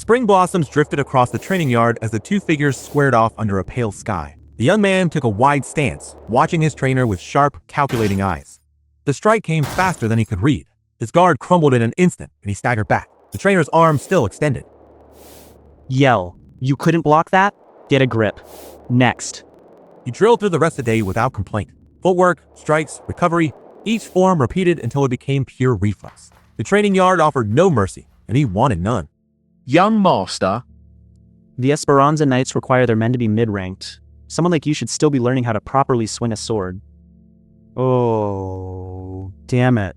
Spring blossoms drifted across the training yard as the two figures squared off under a pale sky. The young man took a wide stance, watching his trainer with sharp, calculating eyes. The strike came faster than he could read. His guard crumbled in an instant, and he staggered back, the trainer's arm still extended. Yell. You couldn't block that? Get a grip. Next. He drilled through the rest of the day without complaint. Footwork, strikes, recovery, each form repeated until it became pure reflex. The training yard offered no mercy, and he wanted none. Young master. The Esperanza Knights require their men to be mid-ranked. Someone like you should still be learning how to properly swing a sword. Oh, damn it.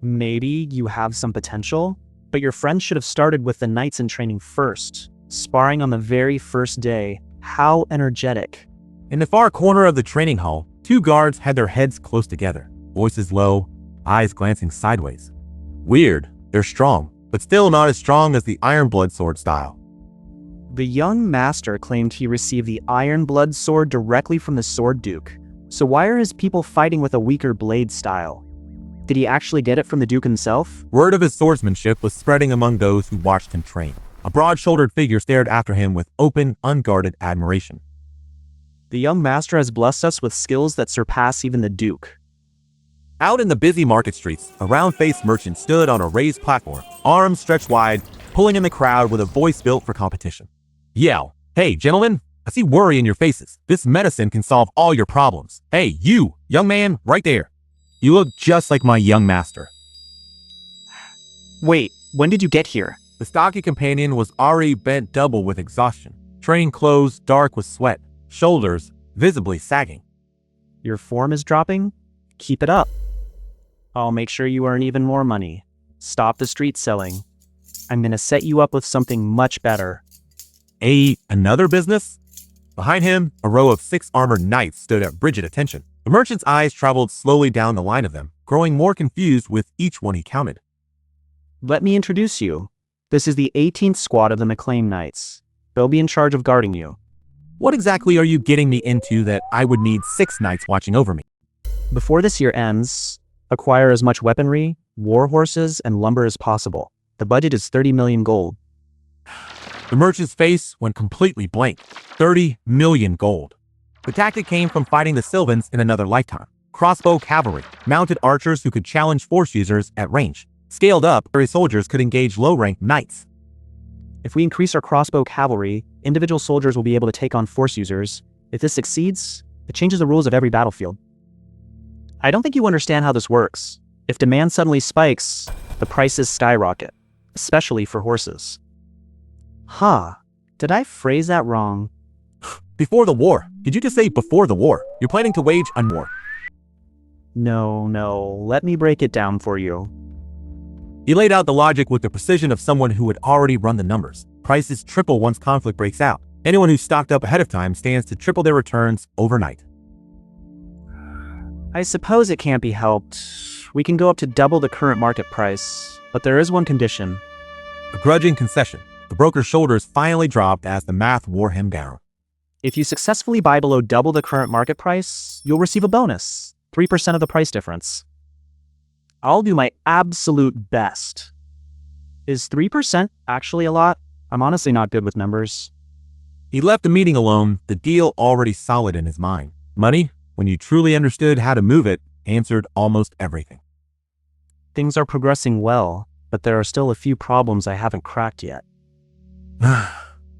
Maybe you have some potential, but your friends should have started with the knights in training first. Sparring on the very first day. How energetic. In the far corner of the training hall, two guards had their heads close together, voices low, eyes glancing sideways. Weird, they're strong, but still not as strong as the Iron Blood sword style. The young master claimed he received the Iron Blood sword directly from the Sword Duke. So why are his people fighting with a weaker blade style? Did he actually get it from the Duke himself? Word of his swordsmanship was spreading among those who watched him train. A broad-shouldered figure stared after him with open, unguarded admiration. The young master has blessed us with skills that surpass even the Duke. Out in the busy market streets, a round-faced merchant stood on a raised platform, arms stretched wide, pulling in the crowd with a voice built for competition. Yell, "Hey, gentlemen, I see worry in your faces. This medicine can solve all your problems. Hey, you, young man, right there. You look just like my young master." Wait, when did you get here? The stocky companion was already bent double with exhaustion, training clothes dark with sweat, shoulders visibly sagging. Your form is dropping? Keep it up. I'll make sure you earn even more money. Stop the street selling. I'm gonna set you up with something much better. Another business? Behind him, a row of 6 armored knights stood at rigid attention. The merchant's eyes traveled slowly down the line of them, growing more confused with each one he counted. Let me introduce you. This is the 18th squad of the McLean Knights. They'll be in charge of guarding you. What exactly are you getting me into that I would need 6 knights watching over me? Before this year ends, acquire as much weaponry, war horses, and lumber as possible. The budget is 30 million gold. The merchant's face went completely blank. 30 million gold. The tactic came from fighting the Sylvans in another lifetime. Crossbow cavalry, mounted archers who could challenge force users at range. Scaled up, area soldiers could engage low-ranked knights. If we increase our crossbow cavalry, individual soldiers will be able to take on force users. If this succeeds, it changes the rules of every battlefield. I don't think you understand how this works. If demand suddenly spikes, the prices skyrocket, especially for horses. Did I phrase that wrong? Before the war. Did you just say before the war? You're planning to wage a war. No, let me break it down for you. He laid out the logic with the precision of someone who had already run the numbers. Prices triple once conflict breaks out. Anyone who stocked up ahead of time stands to triple their returns overnight. I suppose it can't be helped. We can go up to double the current market price, but there is one condition. A grudging concession. The broker's shoulders finally dropped as the math wore him down. If you successfully buy below double the current market price, you'll receive a bonus, 3% of the price difference. I'll do my absolute best. Is 3% actually a lot? I'm honestly not good with numbers. He left the meeting alone, the deal already solid in his mind. Money, when you truly understood how to move it, answered almost everything. Things are progressing well, but there are still a few problems I haven't cracked yet.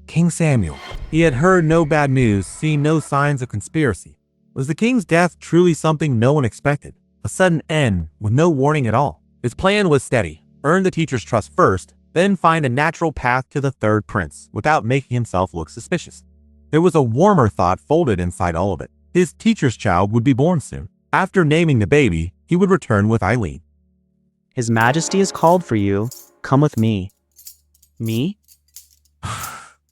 King Samuel. He had heard no bad news, seen no signs of conspiracy. Was the king's death truly something no one expected? A sudden end with no warning at all. His plan was steady. Earn the teacher's trust first, then find a natural path to the third prince without making himself look suspicious. There was a warmer thought folded inside all of it. His teacher's child would be born soon. After naming the baby, he would return with Eileen. His Majesty has called for you. Come with me. Me?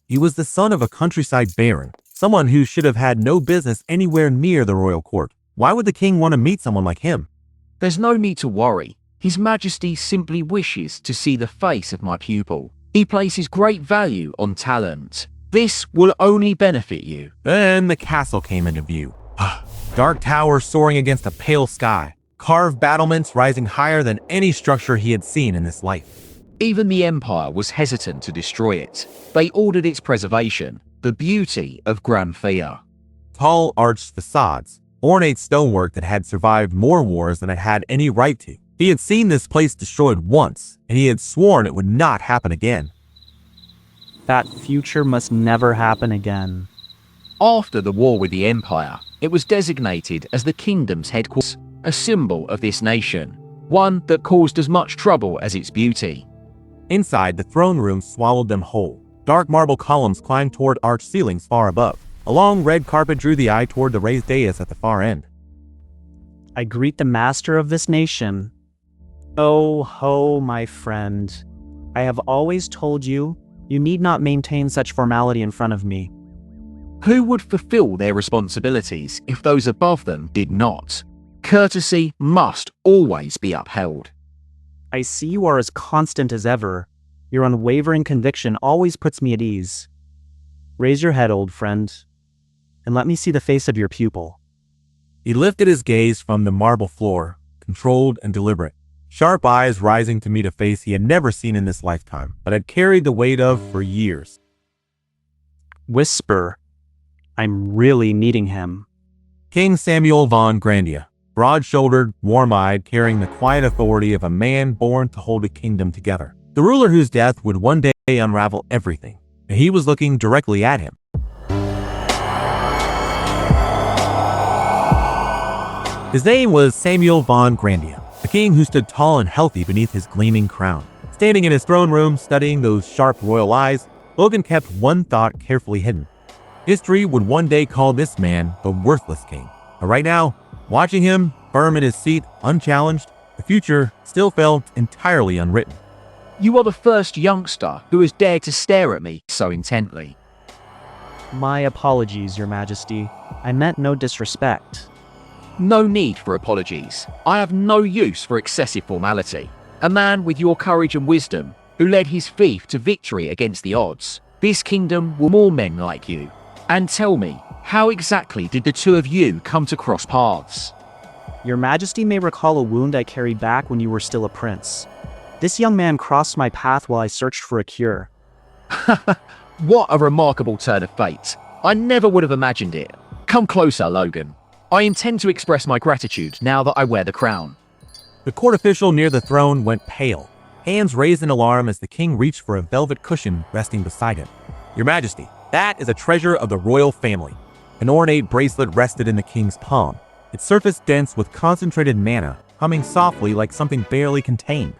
He was the son of a countryside baron, someone who should have had no business anywhere near the royal court. Why would the king want to meet someone like him? There's no need to worry. His Majesty simply wishes to see the face of my pupil. He places great value on talent. This will only benefit you. Then the castle came into view. Dark towers soaring against a pale sky. Carved battlements rising higher than any structure he had seen in his life. Even the Empire was hesitant to destroy it. They ordered its preservation, the beauty of Grand Thea. Tall arched facades, ornate stonework that had survived more wars than it had any right to. He had seen this place destroyed once, and he had sworn it would not happen again. That future must never happen again. After the war with the Empire, it was designated as the kingdom's headquarters, a symbol of this nation, one that caused as much trouble as its beauty. Inside, the throne room swallowed them whole. Dark marble columns climbed toward arched ceilings far above. A long red carpet drew the eye toward the raised dais at the far end. I greet the master of this nation. Oh ho, my friend. I have always told you, you need not maintain such formality in front of me. Who would fulfill their responsibilities if those above them did not? Courtesy must always be upheld. I see you are as constant as ever. Your unwavering conviction always puts me at ease. Raise your head, old friend, and let me see the face of your pupil. He lifted his gaze from the marble floor, controlled and deliberate. Sharp eyes rising to meet a face he had never seen in this lifetime, but had carried the weight of for years. Whisper. I'm really needing him. King Samuel von Grandia, broad-shouldered, warm-eyed, carrying the quiet authority of a man born to hold a kingdom together. The ruler whose death would one day unravel everything, and he was looking directly at him. His name was Samuel von Grandia, a king who stood tall and healthy beneath his gleaming crown. Standing in his throne room, studying those sharp royal eyes, Logan kept one thought carefully hidden. History would one day call this man the worthless king. But right now, watching him, firm in his seat, unchallenged, the future still felt entirely unwritten. You are the first youngster who has dared to stare at me so intently. My apologies, Your Majesty. I meant no disrespect. No need for apologies. I have no use for excessive formality. A man with your courage and wisdom, who led his fief to victory against the odds. This kingdom will more men like you. And tell me, how exactly did the two of you come to cross paths? Your Majesty may recall a wound I carried back when you were still a prince. This young man crossed my path while I searched for a cure. What a remarkable turn of fate. I never would have imagined it. Come closer, Logan. I intend to express my gratitude now that I wear the crown. The court official near the throne went pale, hands raised in alarm as the king reached for a velvet cushion resting beside him. Your Majesty, that is a treasure of the royal family. An ornate bracelet rested in the king's palm, its surface dense with concentrated mana, humming softly like something barely contained.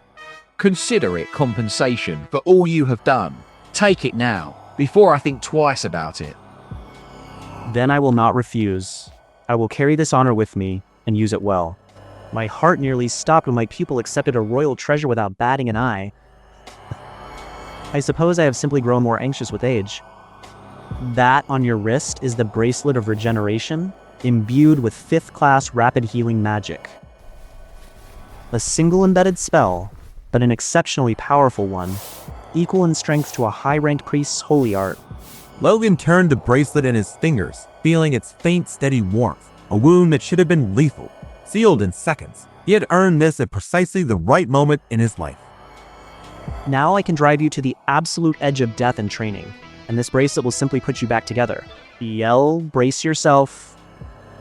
Consider it compensation for all you have done. Take it now, before I think twice about it. Then I will not refuse. I will carry this honor with me and use it well. My heart nearly stopped when my pupil accepted a royal treasure without batting an eye. I suppose I have simply grown more anxious with age. That on your wrist is the Bracelet of Regeneration, imbued with 5th-class rapid healing magic. A single embedded spell, but an exceptionally powerful one, equal in strength to a high-ranked priest's holy art. Logan turned the bracelet in his fingers, feeling its faint, steady warmth, a wound that should have been lethal, sealed in seconds. He had earned this at precisely the right moment in his life. Now I can drive you to the absolute edge of death and training, and this bracelet will simply put you back together. Yell, brace yourself.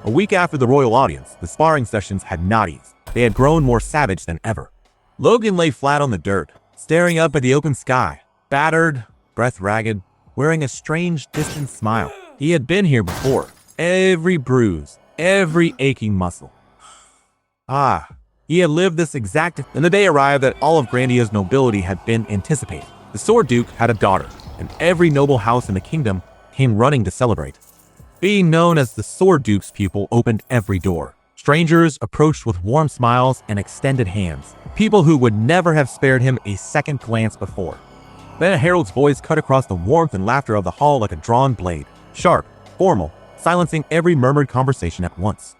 A week after the royal audience, the sparring sessions had not eased. They had grown more savage than ever. Logan lay flat on the dirt, staring up at the open sky, battered, breath ragged, wearing a strange, distant smile. He had been here before. Every bruise, every aching muscle. He had lived this exact. Then the day arrived that all of Grandia's nobility had been anticipating. The Sword Duke had a daughter, and every noble house in the kingdom came running to celebrate. Being known as the Sword Duke's pupil opened every door. Strangers approached with warm smiles and extended hands. People who would never have spared him a second glance before. Then a herald's voice cut across the warmth and laughter of the hall like a drawn blade. Sharp, formal, silencing every murmured conversation at once.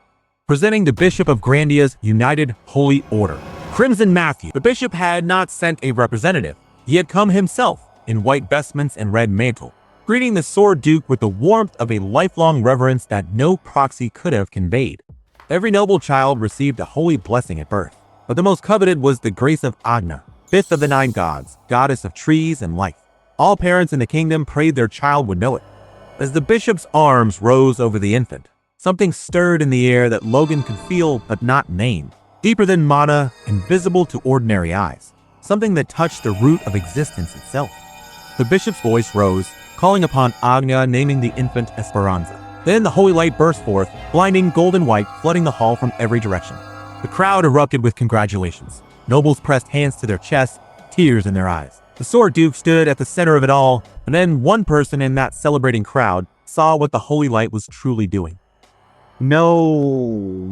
Presenting the Bishop of Grandia's United Holy Order, Crimson Matthew. The bishop had not sent a representative. He had come himself, in white vestments and red mantle, greeting the Sword Duke with the warmth of a lifelong reverence that no proxy could have conveyed. Every noble child received a holy blessing at birth, but the most coveted was the grace of Agna, fifth of the 9 gods, goddess of trees and life. All parents in the kingdom prayed their child would know it. As the bishop's arms rose over the infant, something stirred in the air that Logan could feel but not name. Deeper than mana, invisible to ordinary eyes. Something that touched the root of existence itself. The bishop's voice rose, calling upon Agnya, naming the infant Esperanza. Then the holy light burst forth, blinding gold and white, flooding the hall from every direction. The crowd erupted with congratulations. Nobles pressed hands to their chests, tears in their eyes. The Sword Duke stood at the center of it all, and then one person in that celebrating crowd saw what the holy light was truly doing. No.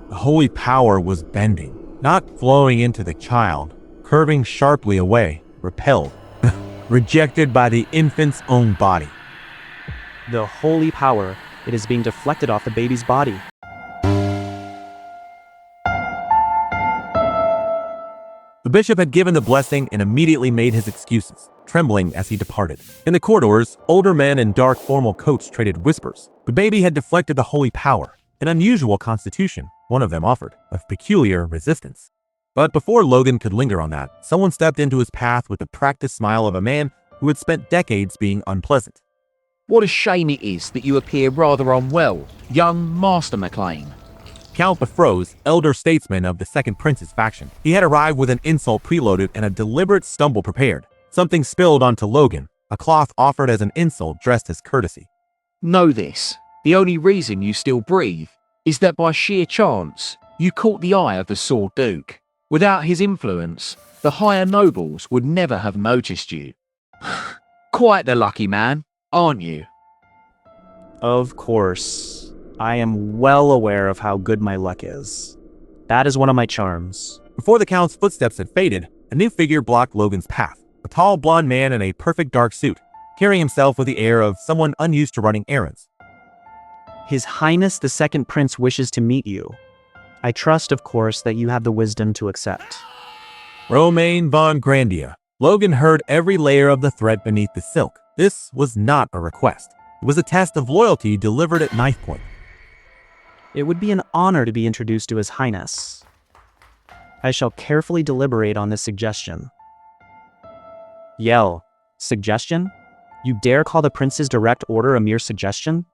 The holy power was bending, not flowing into the child, curving sharply away, repelled, rejected by the infant's own body. The holy power, it is being deflected off the baby's body. The bishop had given the blessing and immediately made his excuses, trembling as he departed. In the corridors, older men in dark formal coats traded whispers. The baby had deflected the holy power, an unusual constitution, one of them offered, of peculiar resistance. But before Logan could linger on that, someone stepped into his path with the practiced smile of a man who had spent decades being unpleasant. What a shame it is that you appear rather unwell, young Master McLean. Count Befroze, elder statesman of the Second Prince's faction. He had arrived with an insult preloaded and a deliberate stumble prepared. Something spilled onto Logan, a cloth offered as an insult dressed as courtesy. Know this, the only reason you still breathe is that by sheer chance, you caught the eye of the Sword Duke. Without his influence, the higher nobles would never have noticed you. Quite the lucky man, aren't you? Of course. I am well aware of how good my luck is. That is one of my charms. Before the Count's footsteps had faded, a new figure blocked Logan's path. A tall, blond man in a perfect dark suit, carrying himself with the air of someone unused to running errands. His Highness the Second Prince wishes to meet you. I trust, of course, that you have the wisdom to accept. Romain von Grandia. Logan heard every layer of the threat beneath the silk. This was not a request. It was a test of loyalty delivered at knife point. It would be an honor to be introduced to His Highness. I shall carefully deliberate on this suggestion. Yell. Suggestion? You dare call the prince's direct order a mere suggestion?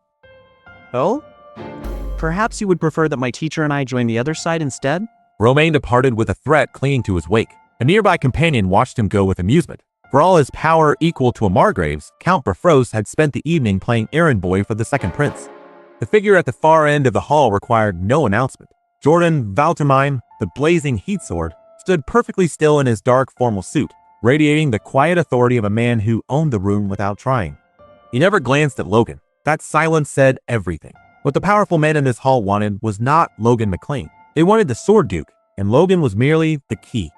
Oh? Perhaps you would prefer that my teacher and I join the other side instead? Romain departed with a threat clinging to his wake. A nearby companion watched him go with amusement. For all his power equal to a Margrave's, Count Befroze had spent the evening playing errand boy for the Second Prince. The figure at the far end of the hall required no announcement. Jordan Valtermine, the blazing heat sword, stood perfectly still in his dark formal suit, radiating the quiet authority of a man who owned the room without trying. He never glanced at Logan. That silence said everything. What the powerful men in this hall wanted was not Logan McLean. They wanted the Sword Duke, and Logan was merely the key.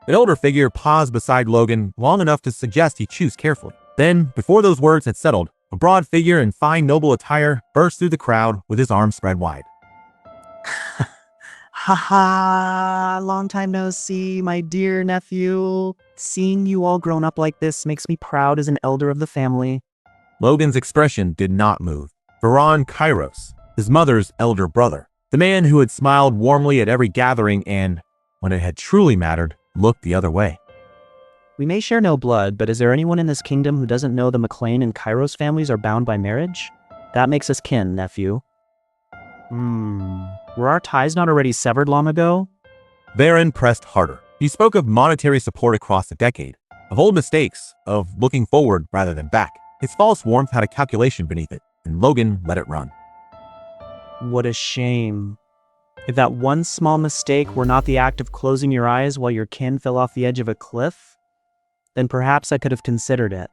An older figure paused beside Logan long enough to suggest he choose carefully. Then, before those words had settled, a broad figure in fine noble attire burst through the crowd with his arms spread wide. Haha, long time no see, my dear nephew. Seeing you all grown up like this makes me proud as an elder of the family. Logan's expression did not move. Veron Kairos, his mother's elder brother, the man who had smiled warmly at every gathering and, when it had truly mattered, looked the other way. We may share no blood, but is there anyone in this kingdom who doesn't know the McLean and Kairos families are bound by marriage? That makes us kin, nephew. Were our ties not already severed long ago? Varen pressed harder. He spoke of monetary support across a decade, of old mistakes, of looking forward rather than back. His false warmth had a calculation beneath it, and Logan let it run. What a shame. If that one small mistake were not the act of closing your eyes while your kin fell off the edge of a cliff, then perhaps I could have considered it.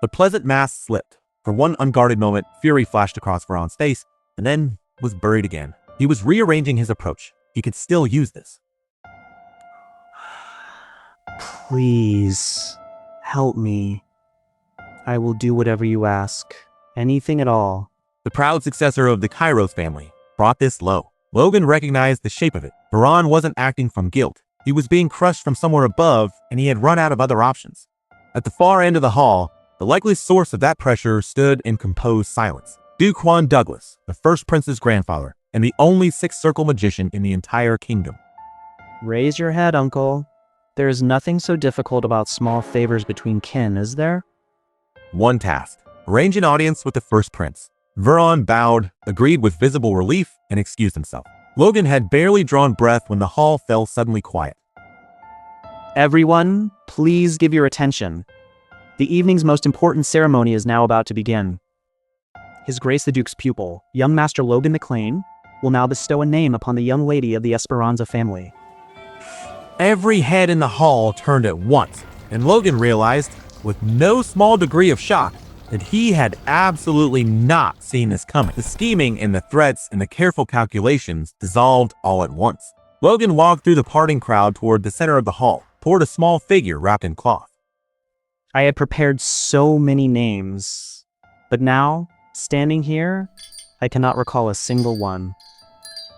The pleasant mask slipped. For one unguarded moment, fury flashed across Veron's face, and then was buried again. He was rearranging his approach. He could still use this. Please, help me. I will do whatever you ask. Anything at all. The proud successor of the Kairos family brought this low. Logan recognized the shape of it. Veron wasn't acting from guilt. He was being crushed from somewhere above, and he had run out of other options. At the far end of the hall, the likely source of that pressure stood in composed silence. Duke Juan Douglas, the first prince's grandfather, and the only sixth circle magician in the entire kingdom. Raise your head, uncle. There is nothing so difficult about small favors between kin, is there? One task. Arrange an audience with the first prince. Veron bowed, agreed with visible relief, and excused himself. Logan had barely drawn breath when the hall fell suddenly quiet. Everyone, please give your attention. The evening's most important ceremony is now about to begin. His Grace the Duke's pupil, young Master Logan McLean, will now bestow a name upon the young lady of the Esperanza family. Every head in the hall turned at once, and Logan realized, with no small degree of shock, that he had absolutely not seen this coming. The scheming and the threats and the careful calculations dissolved all at once. Logan walked through the parting crowd toward the center of the hall, toward a small figure wrapped in cloth. I had prepared so many names, but now, standing here, I cannot recall a single one.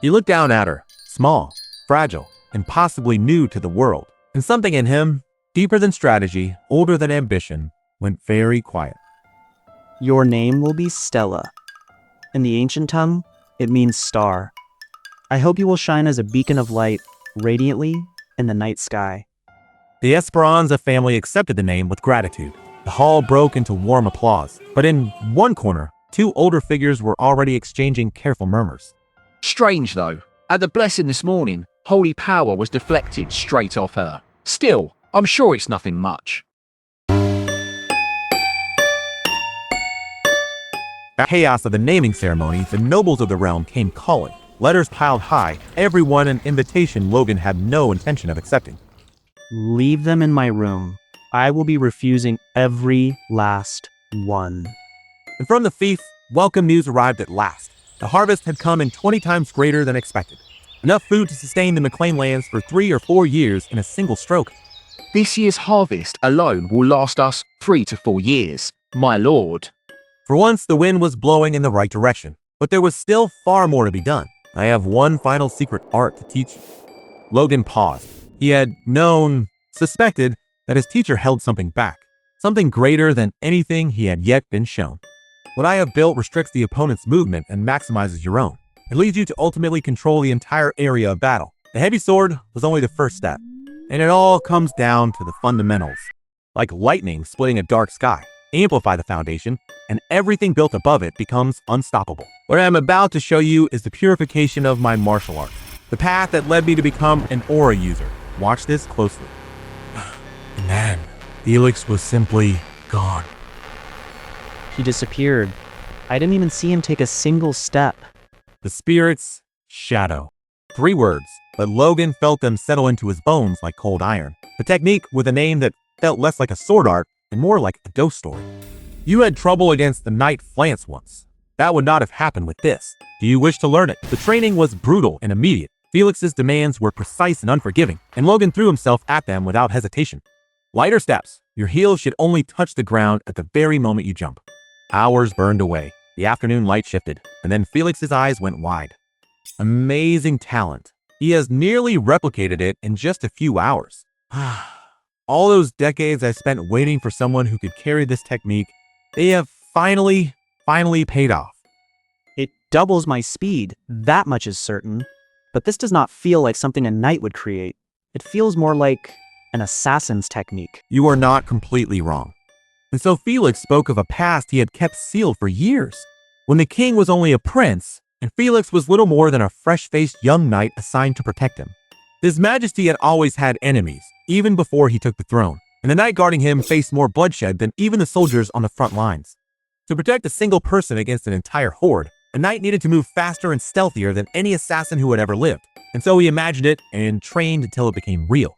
He looked down at her, small, fragile, and possibly new to the world. And something in him, deeper than strategy, older than ambition, went very quiet. Your name will be Stella. In the ancient tongue, it means star. I hope you will shine as a beacon of light, radiantly, in the night sky. The Esperanza family accepted the name with gratitude. The hall broke into warm applause, but in one corner, two older figures were already exchanging careful murmurs. Strange though, at the blessing this morning, holy power was deflected straight off her. Still, I'm sure it's nothing much. The chaos of the naming ceremony, the nobles of the realm came calling. Letters piled high, every one an invitation Logan had no intention of accepting. Leave them in my room. I will be refusing every last one. And from the fief, welcome news arrived at last. The harvest had come in 20 times greater than expected. Enough food to sustain the McLean lands for 3 or 4 years in a single stroke. This year's harvest alone will last us 3 to 4 years, my lord. For once, the wind was blowing in the right direction, but there was still far more to be done. I have one final secret art to teach you. Logan paused. He had suspected that his teacher held something back, something greater than anything he had yet been shown. What I have built restricts the opponent's movement and maximizes your own. It leads you to ultimately control the entire area of battle. The heavy sword was only the first step, and it all comes down to the fundamentals. Like lightning splitting a dark sky, amplify the foundation, and everything built above it becomes unstoppable. What I am about to show you is the purification of my martial arts, the path that led me to become an aura user. Watch this closely. And then, Felix was simply gone. He disappeared. I didn't even see him take a single step. The spirit's shadow. 3 words, but Logan felt them settle into his bones like cold iron. The technique with a name that felt less like a sword art and more like a ghost story. You had trouble against the knight Flance once. That would not have happened with this. Do you wish to learn it? The training was brutal and immediate. Felix's demands were precise and unforgiving, and Logan threw himself at them without hesitation. Lighter steps. Your heels should only touch the ground at the very moment you jump. Hours burned away. The afternoon light shifted, and then Felix's eyes went wide. Amazing talent. He has nearly replicated it in just a few hours. All those decades I spent waiting for someone who could carry this technique, they have finally paid off. It doubles my speed, that much is certain. But this does not feel like something a knight would create. It feels more like an assassin's technique. You are not completely wrong. And so Felix spoke of a past he had kept sealed for years, when the king was only a prince, and Felix was little more than a fresh-faced young knight assigned to protect him. His Majesty had always had enemies, even before he took the throne, and the knight guarding him faced more bloodshed than even the soldiers on the front lines. To protect a single person against an entire horde, a knight needed to move faster and stealthier than any assassin who had ever lived, and so he imagined it and trained until it became real.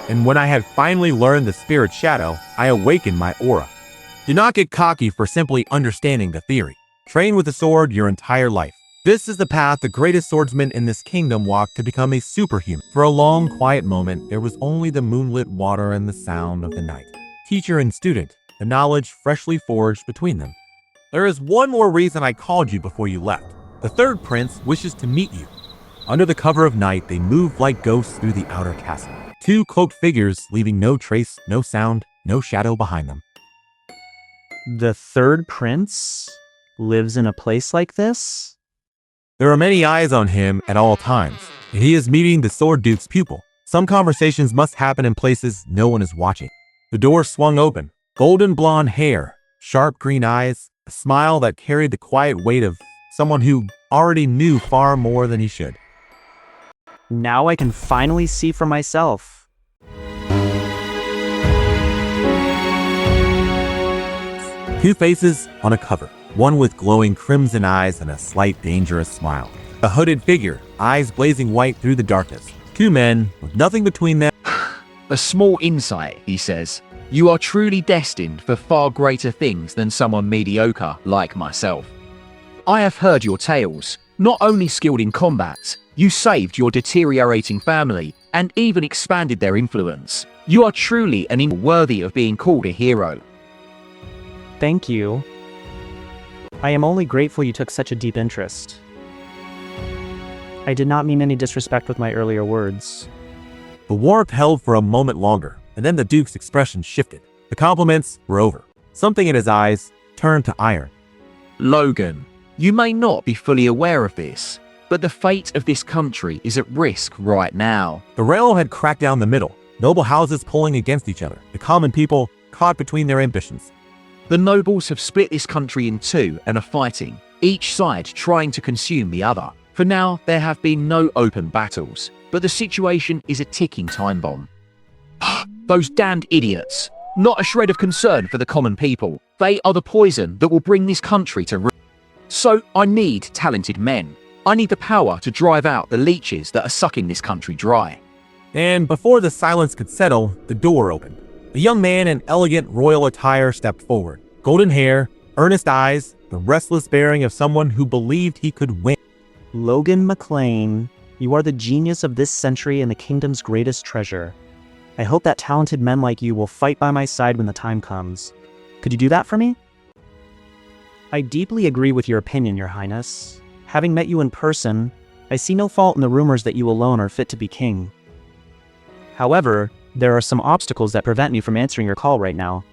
And when I had finally learned the spirit shadow, I awakened my aura. Do not get cocky for simply understanding the theory. Train with the sword your entire life. This is the path the greatest swordsman in this kingdom walked to become a superhuman. For a long, quiet moment, there was only the moonlit water and the sound of the night. Teacher and student, the knowledge freshly forged between them. There is one more reason I called you before you left. The third prince wishes to meet you. Under the cover of night, they moved like ghosts through the outer castle. 2 cloaked figures, leaving no trace, no sound, no shadow behind them. The third prince lives in a place like this? There are many eyes on him at all times, and he is meeting the Sword Duke's pupil. Some conversations must happen in places no one is watching. The door swung open. Golden blonde hair, sharp green eyes, a smile that carried the quiet weight of someone who already knew far more than he should. Now I can finally see for myself. Two faces on a cover, one with glowing crimson eyes and a slight dangerous smile. A hooded figure, eyes blazing white through the darkness. Two men with nothing between them. A small insight, he says. You are truly destined for far greater things than someone mediocre like myself. I have heard your tales. Not only skilled in combat, you saved your deteriorating family and even expanded their influence. You are truly an individual worthy of being called a hero. Thank you. I am only grateful you took such a deep interest. I did not mean any disrespect with my earlier words. The warmth held for a moment longer, and then the Duke's expression shifted. The compliments were over. Something in his eyes turned to iron. Logan, you may not be fully aware of this, but the fate of this country is at risk right now. The railroad had cracked down the middle, noble houses pulling against each other, the common people caught between their ambitions. The nobles have split this country in two and are fighting, each side trying to consume the other. For now, there have been no open battles, but the situation is a ticking time bomb. Those damned idiots. Not a shred of concern for the common people. They are the poison that will bring this country to ruin. So I need talented men. I need the power to drive out the leeches that are sucking this country dry. And before the silence could settle, the door opened. A young man in elegant royal attire stepped forward. Golden hair, earnest eyes, the restless bearing of someone who believed he could win. Logan McLean, you are the genius of this century and the kingdom's greatest treasure. I hope that talented men like you will fight by my side when the time comes. Could you do that for me? I deeply agree with your opinion, Your Highness. Having met you in person, I see no fault in the rumors that you alone are fit to be king. However, there are some obstacles that prevent me from answering your call right now.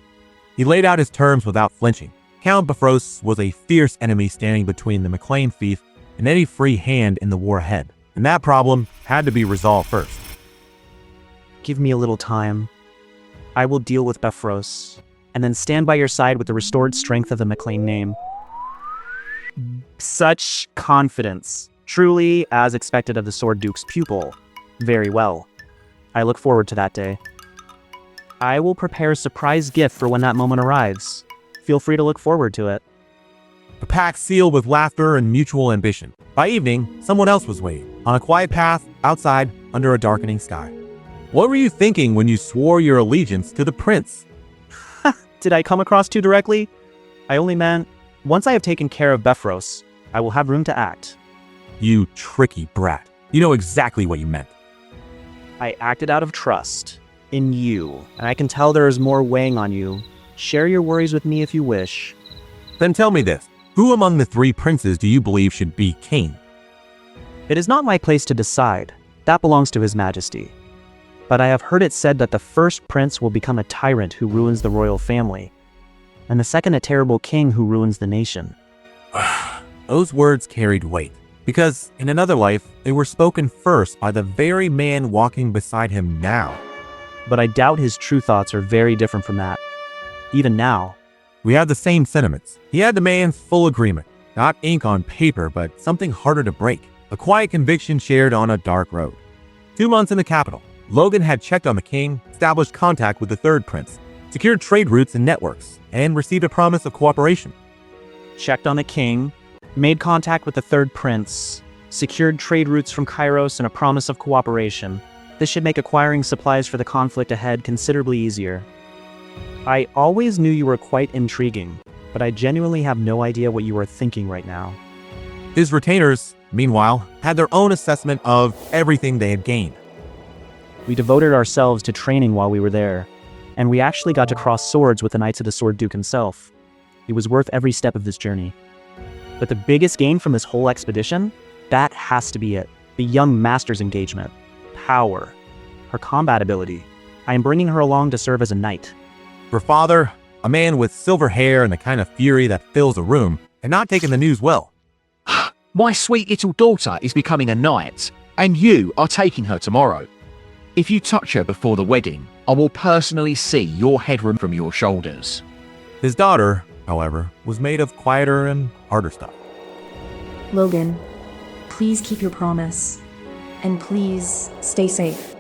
He laid out his terms without flinching. Count Bifrost was a fierce enemy standing between the McLean fief and any free hand in the war ahead, and that problem had to be resolved first. Give me a little time. I will deal with Bifrost, and then stand by your side with the restored strength of the McLean name. Such confidence. Truly, as expected of the Sword Duke's pupil. Very well. I look forward to that day. I will prepare a surprise gift for when that moment arrives. Feel free to look forward to it. A pact sealed with laughter and mutual ambition. By evening, someone else was waiting, on a quiet path, outside, under a darkening sky. What were you thinking when you swore your allegiance to the prince? Did I come across too directly? I only meant, once I have taken care of Bifrost, I will have room to act. You tricky brat. You know exactly what you meant. I acted out of trust in you, and I can tell there is more weighing on you. Share your worries with me if you wish. Then tell me this. Who among the three princes do you believe should be king? It is not my place to decide. That belongs to His Majesty. But I have heard it said that the first prince will become a tyrant who ruins the royal family, and the second a terrible king who ruins the nation. Those words carried weight, because in another life, they were spoken first by the very man walking beside him now. But I doubt his true thoughts are very different from that. Even now. We had the same sentiments. He had the man's full agreement. Not ink on paper, but something harder to break. A quiet conviction shared on a dark road. 2 months in the capital, Logan had checked on the king, established contact with the third prince, secured trade routes and networks, and received a promise of cooperation. Checked on the king, made contact with the third prince, secured trade routes from Kairos and a promise of cooperation. This should make acquiring supplies for the conflict ahead considerably easier. I always knew you were quite intriguing, but I genuinely have no idea what you are thinking right now. His retainers, meanwhile, had their own assessment of everything they had gained. We devoted ourselves to training while we were there, and we actually got to cross swords with the Knights of the Sword Duke himself. It was worth every step of this journey. But the biggest gain from this whole expedition? That has to be it. The young master's engagement. Power. Her combat ability. I am bringing her along to serve as a knight. Her father, a man with silver hair and the kind of fury that fills a room, had not taken the news well. My sweet little daughter is becoming a knight, and you are taking her tomorrow. If you touch her before the wedding, I will personally see your headroom from your shoulders. His daughter, however, was made of quieter and harder stuff. Logan, please keep your promise. And please stay safe.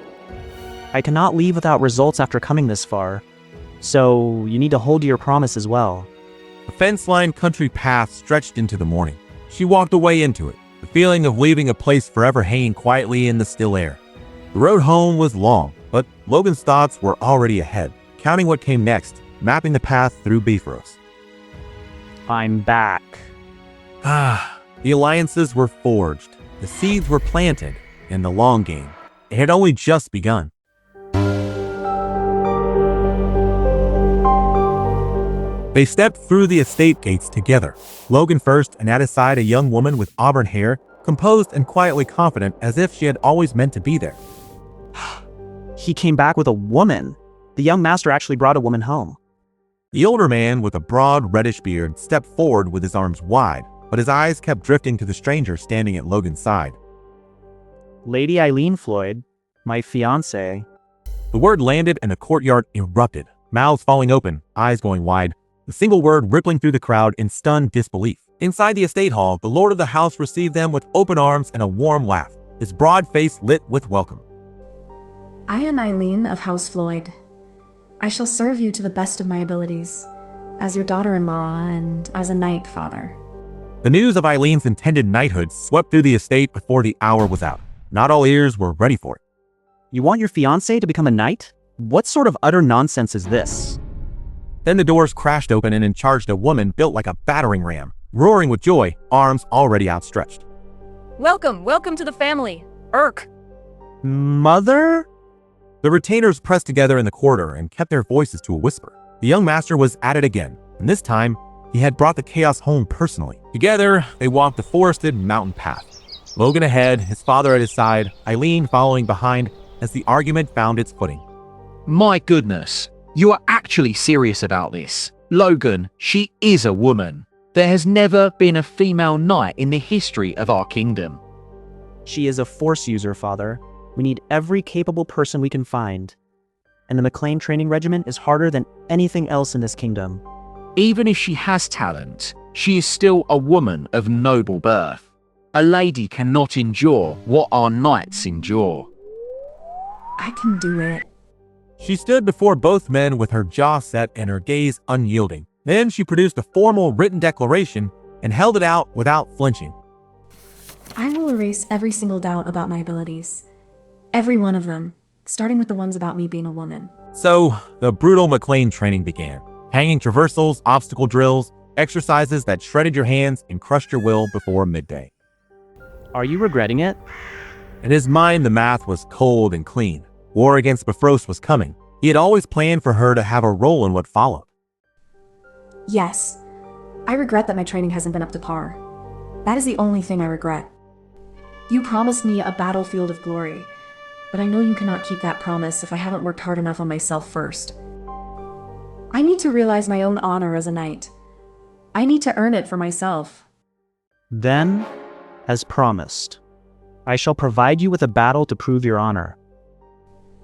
I cannot leave without results after coming this far. So, you need to hold to your promise as well. A fence-lined country path stretched into the morning. She walked away into it, the feeling of leaving a place forever hanging quietly in the still air. The road home was long, but Logan's thoughts were already ahead, counting what came next, mapping the path through beef roast. I'm back. The alliances were forged, the seeds were planted, and the long game, it had only just begun. They stepped through the estate gates together, Logan first, and at his side a young woman with auburn hair, composed and quietly confident as if she had always meant to be there. He came back with a woman. The young master actually brought a woman home. The older man with a broad reddish beard stepped forward with his arms wide, but his eyes kept drifting to the stranger standing at Logan's side. Lady Eileen Floyd, my fiancée. The word landed and the courtyard erupted, mouths falling open, eyes going wide, the single word rippling through the crowd in stunned disbelief. Inside the estate hall, the lord of the house received them with open arms and a warm laugh, his broad face lit with welcome. I am Eileen of House Floyd. I shall serve you to the best of my abilities, as your daughter-in-law and as a knight, father. The news of Eileen's intended knighthood swept through the estate before the hour was out. Not all ears were ready for it. You want your fiancé to become a knight? What sort of utter nonsense is this? Then the doors crashed open and in charged a woman built like a battering ram, roaring with joy, arms already outstretched. Welcome to the family. Urk. Mother? The retainers pressed together in the corridor and kept their voices to a whisper. The young master was at it again, and this time, he had brought the chaos home personally. Together, they walked the forested mountain path. Logan ahead, his father at his side, Eileen following behind as the argument found its footing. My goodness, you are actually serious about this. Logan, she is a woman. There has never been a female knight in the history of our kingdom. She is a force user, father. We need every capable person we can find. And the McLean training regiment is harder than anything else in this kingdom. Even if she has talent, she is still a woman of noble birth. A lady cannot endure what our knights endure. I can do it. She stood before both men with her jaw set and her gaze unyielding. Then she produced a formal written declaration and held it out without flinching. I will erase every single doubt about my abilities. Every one of them, starting with the ones about me being a woman. So, the brutal McLean training began. Hanging traversals, obstacle drills, exercises that shredded your hands and crushed your will before midday. Are you regretting it? In his mind, the math was cold and clean. War against Bifrost was coming. He had always planned for her to have a role in what followed. Yes, I regret that my training hasn't been up to par. That is the only thing I regret. You promised me a battlefield of glory, but I know you cannot keep that promise if I haven't worked hard enough on myself first. I need to realize my own honor as a knight. I need to earn it for myself. Then, as promised, I shall provide you with a battle to prove your honor.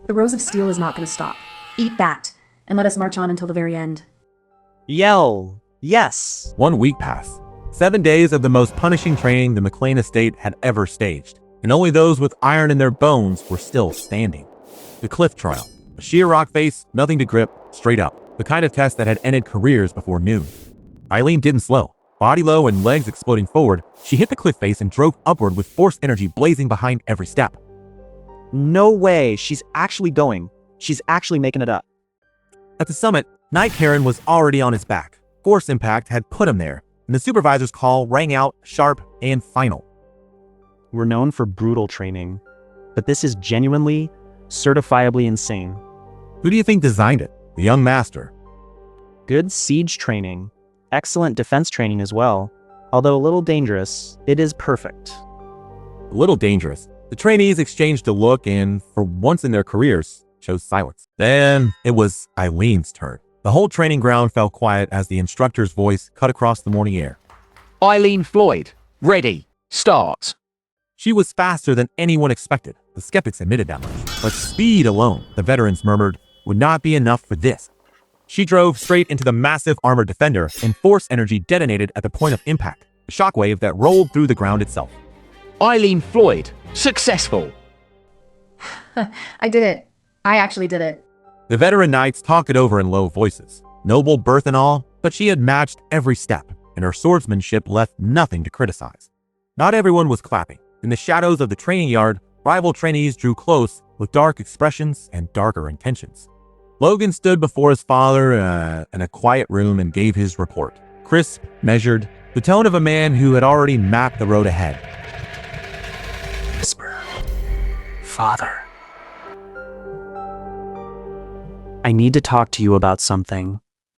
The Rose of Steel is not going to stop. Eat that, and let us march on until the very end. Yell, yes! 1 week passed. 7 days of the most punishing training the McLean estate had ever staged, and only those with iron in their bones were still standing. The cliff trial. A sheer rock face, nothing to grip, straight up. The kind of test that had ended careers before noon. Eileen didn't slow. Body low and legs exploding forward, she hit the cliff face and drove upward with force energy blazing behind every step. No way, she's actually going. She's actually making it up. At the summit, Knight Karen was already on his back. Force impact had put him there, and the supervisor's call rang out sharp and final. We're known for brutal training, but this is genuinely, certifiably insane. Who do you think designed it? The young master. Good siege training. Excellent defense training as well. Although a little dangerous, it is perfect. A little dangerous. The trainees exchanged a look and, for once in their careers, chose silence. Then it was Eileen's turn. The whole training ground fell quiet as the instructor's voice cut across the morning air. Eileen Floyd, ready, start. She was faster than anyone expected. The skeptics admitted that much. But speed alone, the veterans murmured, would not be enough for this. She drove straight into the massive armored defender, and force energy detonated at the point of impact, a shockwave that rolled through the ground itself. Eileen Floyd, successful. I did it. I actually did it. The veteran knights talked it over in low voices. Noble birth and all, but she had matched every step, and her swordsmanship left nothing to criticize. Not everyone was clapping. In the shadows of the training yard, rival trainees drew close with dark expressions and darker intentions. Logan stood before his father in a quiet room and gave his report. Crisp, measured, the tone of a man who had already mapped the road ahead. Whisper. Father. I need to talk to you about something.